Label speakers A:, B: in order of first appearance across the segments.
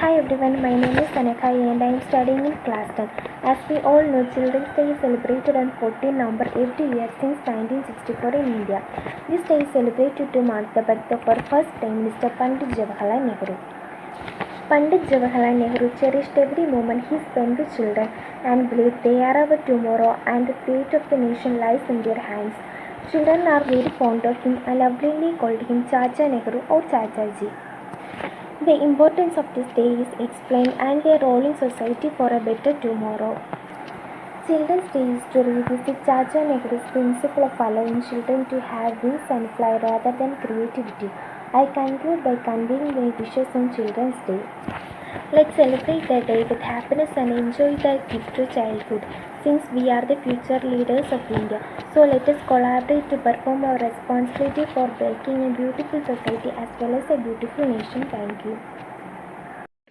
A: Hi everyone, my name is Sanakha and I am studying in class 10. As we all know, Children's Day is celebrated on 14 November every year since 1964 in India. This day is celebrated to mark the birth of our first Prime Minister Pandit Jawaharlal Nehru. Pandit Jawaharlal Nehru cherished every moment he spent with children and believed they are our tomorrow and the fate of the nation lies in their hands. Children are very fond of him and lovingly called him Chacha Nehru or Chacha Ji. The importance of this day is explained and their role in society for a better tomorrow. Children's Day is to revisit Chacha Nehru's principle of allowing children to have wings and fly rather than creativity. I conclude by conveying my wishes on Children's Day. Let's celebrate the day with happiness and enjoy the gift of childhood, since we are the future leaders of India. So let us collaborate to perform our responsibility for building a beautiful society as well as a beautiful nation. Thank you.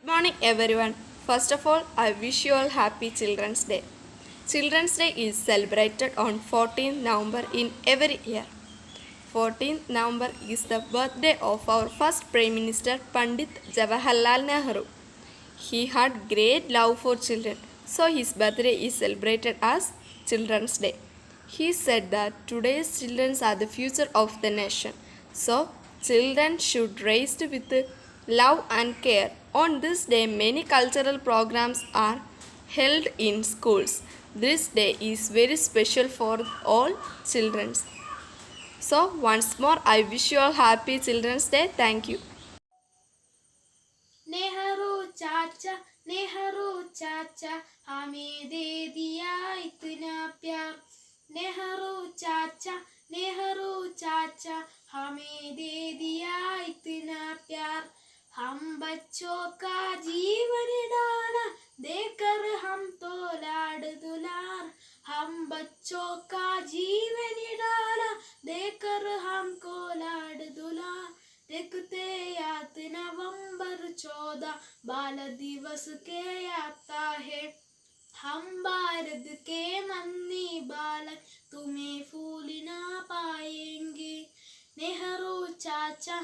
B: Good morning everyone. First of all, I wish you all happy Children's Day. Children's Day is celebrated on 14th November in every year. 14th November is the birthday of our first Prime Minister Pandit Jawaharlal Nehru. He had great love for children, so his birthday is celebrated as Children's Day. He said that today's children are the future of the nation, so children should raised with love and care. On this day, many cultural programs are held in schools. This day is very special for all children. So once more, I wish you all happy Children's Day. Thank you.
C: Nehru चाचा हमें दे दिया इतना प्यार। नेहरू चाचा हमें दे दिया इतना प्यार। हम बच्चों का जीवन डाला देकर हम तो लाड दुलार। हम बच्चों का जीवन डाला देकर हमको लाड दुलार। देखते याद नवंबर 14 बाल दिवस के आता है। हम भारत के नन्ही बालक तुम्हें भूल ना पाएंगे। नेहरू चाचा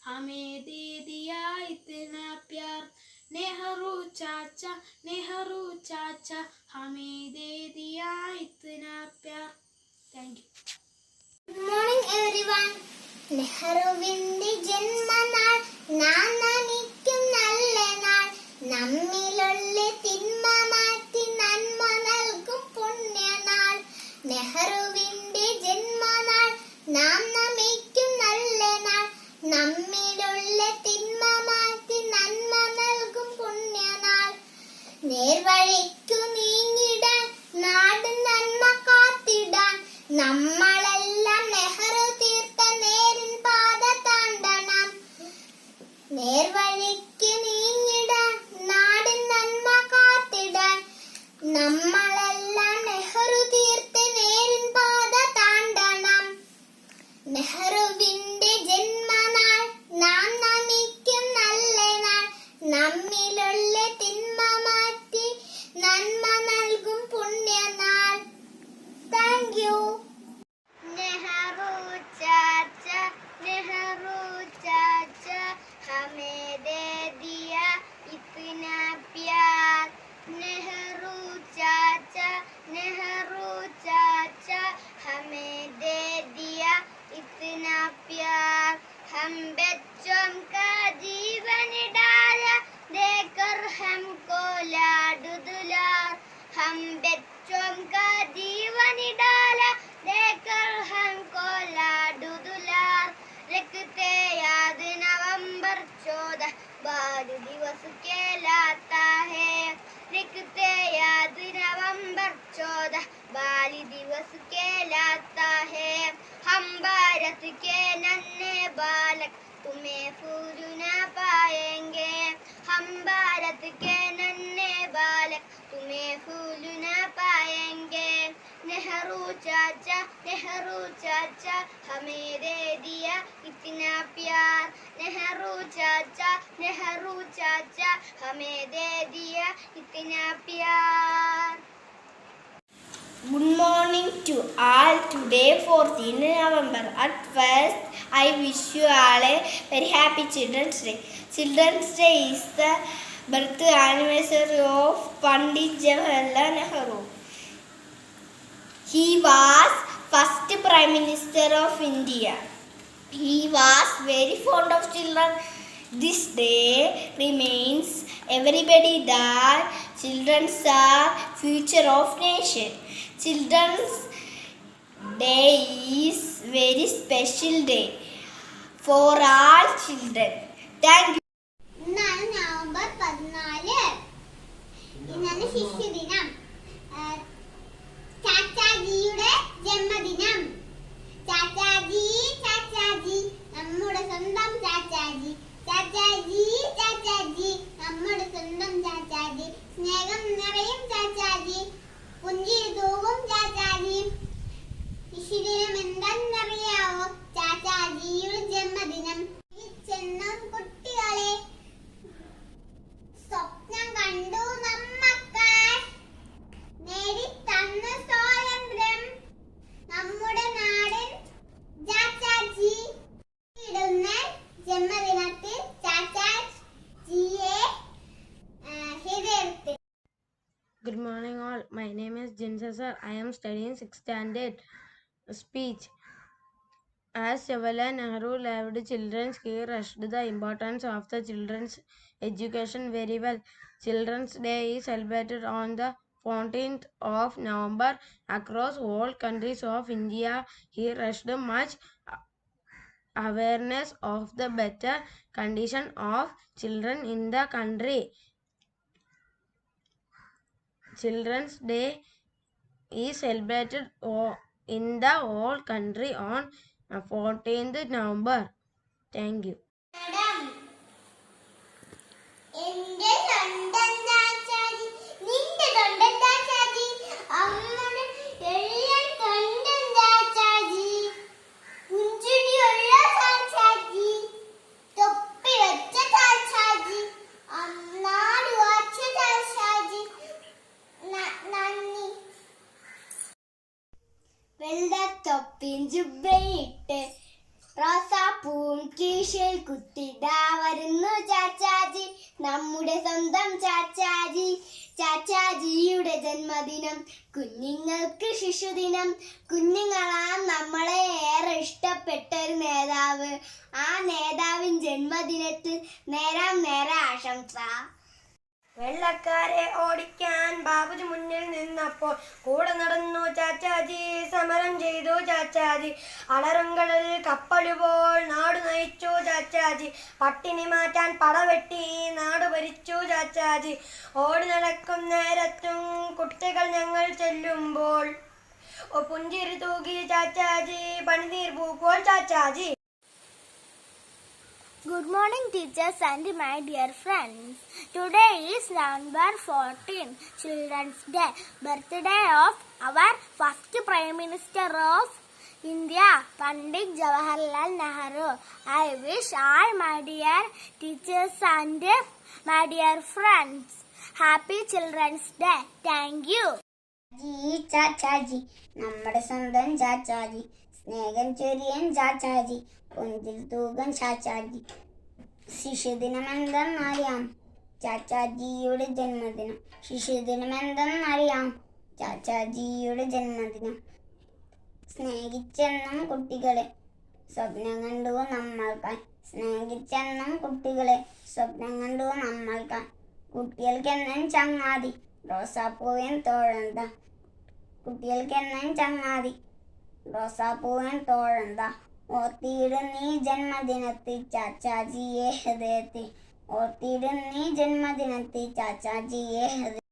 C: हमें दे दिया इतना प्यार। नेहरू चाचा हमें दे दिया इतना प्यार। Thank you.
D: Good morning everyone. നെഹ്റുവിന്റെ ജന്മനാൾ നാം നമിക്കും നല്ല നാൾ. നമ്മിലുള്ള തിന്മ മാറ്റി നന്മ നൽകും പുണ്യനാൾ. നെഹ്റുവിന്റെ ജന്മനാൾ നാം നമിക്കും നല്ല നാൾ. നമ്മിലുള്ള തിന്മ മാറ്റി നന്മ നൽകും പുണ്യനാൾ. നേർവഴിക്കു നീങ്ങിടാൻ നാട് നന്മ കാത്തിടാൻ നമ്മളെല്ലാം നെഹ്റു തീർത്ത നേരിൻ പാത താണ്ടണം. നേർവഴിക്ക് നീങ്ങിടാൻ നാടിൻ നന്മ കാത്തിടാൻ നമ്മളെല്ലാം നെഹ്റു തീർത്ത നേരിൻ പാത താണ്ടണം. നെഹ്റുവിന്റെ ജന്മനാൾ നാം നമിക്കും നല്ല നാൾ. നമ്മിലുള്ള തിന്മ മാറ്റി നന്മ നൽകും പുണ്യനാൾ. Thank you. नेहरू चाचा हमें दे दिया इतना प्यार। नेहरू चाचा हमें दे दिया इतना प्यार। हम बच्चों का जीवन डाला देकर हमको लाड दुलार। हम बच्चों का जीवन डाला देकर हमको लाडू दुलार। रखते याद नवंबर 14 बाल दिवस कहलाता है। रखते याद नवंबर 14 बाल दिवस कहलाता है। हम भारत के नन्हे बालक तुम्हें भूल ना पाएंगे। हम भारत के नन्हे बालक तुम्हें भूल ना पाएंगे। नेहरू चाचा हमें दे दिया इतना प्यार। नेहरू चाचा हमें दे दिया इतना प्यार।
E: Good morning to all. Today 14th November. At first
D: I wish you all a very happy Children's Day. Children's Day is the birth anniversary of Pandit Jawaharlal Nehru. He was first Prime Minister of India. He was very fond of children. This day reminds everybody that children are future of nation. Children's Day is very special day for all children. Thank you. ഇന്നാണ് November 14. ഇന്നാണ് ശിശുദിനം. ചാച്ചാജിയുടെ ജന്മദിനം. ചാച്ചാജി ചാച്ചാജി നമ്മുടെ സ്വന്തം ചാച്ചാജി. ചാച്ചാജി ചാച്ചാജി നമ്മുടെ സ്വന്തം ചാച്ചാജി. സ്നേഹം നിറയും ചാച്ചാജി. പുഞ്ചിരി തൂവും ചാച്ചാജി. ശിശുദിനം എന്തെന്നറിയാവോ? ചാച്ചാജിയുടെ ജന്മദിനം. ചെന്നം കുട്ടികളെ സ്വപ്നം കണ്ടു നമ്മക്കാർ നേടിത്തന്ന സ്വാതന്ത്ര്യം നമ്മുടെ നാടൻ ചാച്ചാജി ഇടുന്ന ജന്മദിനത്തിൽ ചാച്ചാജിയെ ഹൃദയത്തിൽ.
E: Good morning all. My name is Jinsa sir. I am studying 6th standard. Speech. As Jawaharlal Nehru loved children, he stressed the importance of the children's education very well. Children's Day is celebrated on the 14th of November across all countries of India. He raised much awareness of the better condition of children in the country. Children's Day is celebrated in the whole country on 14th November. Thank you.
D: എന്റെ സ്വന്തം ചാച്ചാജി, നിന്റെ സ്വന്തം ചാച്ചാജി, അമ്മയുടെ എല്ലാം സ്വന്തം ചാച്ചാജി. പുഞ്ചിരിയുള്ള ചാച്ചാജി, തൊപ്പി വെച്ച ചാച്ചാജി, നാട് വച്ച ചാച്ചാജി. നന്ദി. വെള്ളത്തൊപ്പിയും ജുബ്ബയിട്ട് റോസാപ്പൂവും കീശയിൽ കുത്തിടാ വരുന്നു ചാച്ചാജി, നമ്മുടെ സ്വന്തം ചാച്ചാജി. ചാച്ചാജിയുടെ ജന്മദിനം കുഞ്ഞുങ്ങൾക്ക് ശിശുദിനം. കുഞ്ഞുങ്ങളാണ് നമ്മളെ ഏറെ ഇഷ്ടപ്പെട്ട ഒരു നേതാവ്. ആ നേതാവിൻ ജന്മദിനത്തിൽ നേരെ ആശംസ.
E: വെള്ളക്കാരെ ഓടിക്കാൻ ബാബുജി മുന്നിൽ നിന്നപ്പോൾ കൂടെ നടന്നു ചാച്ചാജി. സമരം ചെയ്തു ചാച്ചാജി. അലറുങ്കടൽ കപ്പലുപോൽ നാട് നയിച്ചു ചാച്ചാജി. പട്ടിണി മാറ്റാൻ പടവെട്ടി നാട് ഭരിച്ചു ചാച്ചാജി. ഓടി നടക്കും നേരത്തും കുട്ടികൾ ഞങ്ങൾ ചെല്ലുമ്പോൾ പുഞ്ചിരി തൂകി Chachaji. പണിനീർ പൂക്കോൾ Chachaji.
A: Good morning teachers and my dear friends. Today is November 14, Children's Day, birthday of our first Prime Minister of India, Pandit Jawaharlal Nehru. I wish all my dear teachers and my dear friends happy Children's Day. Thank you.
D: Chachaji നമ്മുടെ സ്വന്തം ചാച്ചാജി. സ്നേഹം ചൊരിയൻ ചാച്ചാജി. പുഞ്ചിൽ തൂകൻ ചാച്ചാജി. ശിശുദിനം എന്തെന്നറിയാം? ചാച്ചാജിയുടെ ജന്മദിനം. ശിശുദിനം എന്തെന്നറിയാം? ചാച്ചാജിയുടെ ജന്മദിനം. സ്നേഹിച്ചെന്നും കുട്ടികളെ സ്വപ്നം കണ്ടു നമ്മൾക്കായി. സ്നേഹിച്ചെന്നും കുട്ടികളെ സ്വപ്നം കണ്ടു നമ്മൾക്കായി. കുട്ടികൾക്കെന്നും ചങ്ങാതി റോസാപ്പൂവൻ തോഴന്ത. കുട്ടികൾക്കെന്നും ചങ്ങാതി റോസാപ്പൂവൻ തോഴന്ത. ഓർത്തിയിടും നീ ജന്മദിനത്തിൽ ചാച്ചാജിയെ ഹൃദയത്തിൽ. ഓർത്തിയിടും നീ ജന്മദിനത്തിൽ ചാച്ചാജിയെ ഹൃദയത്തിൽ.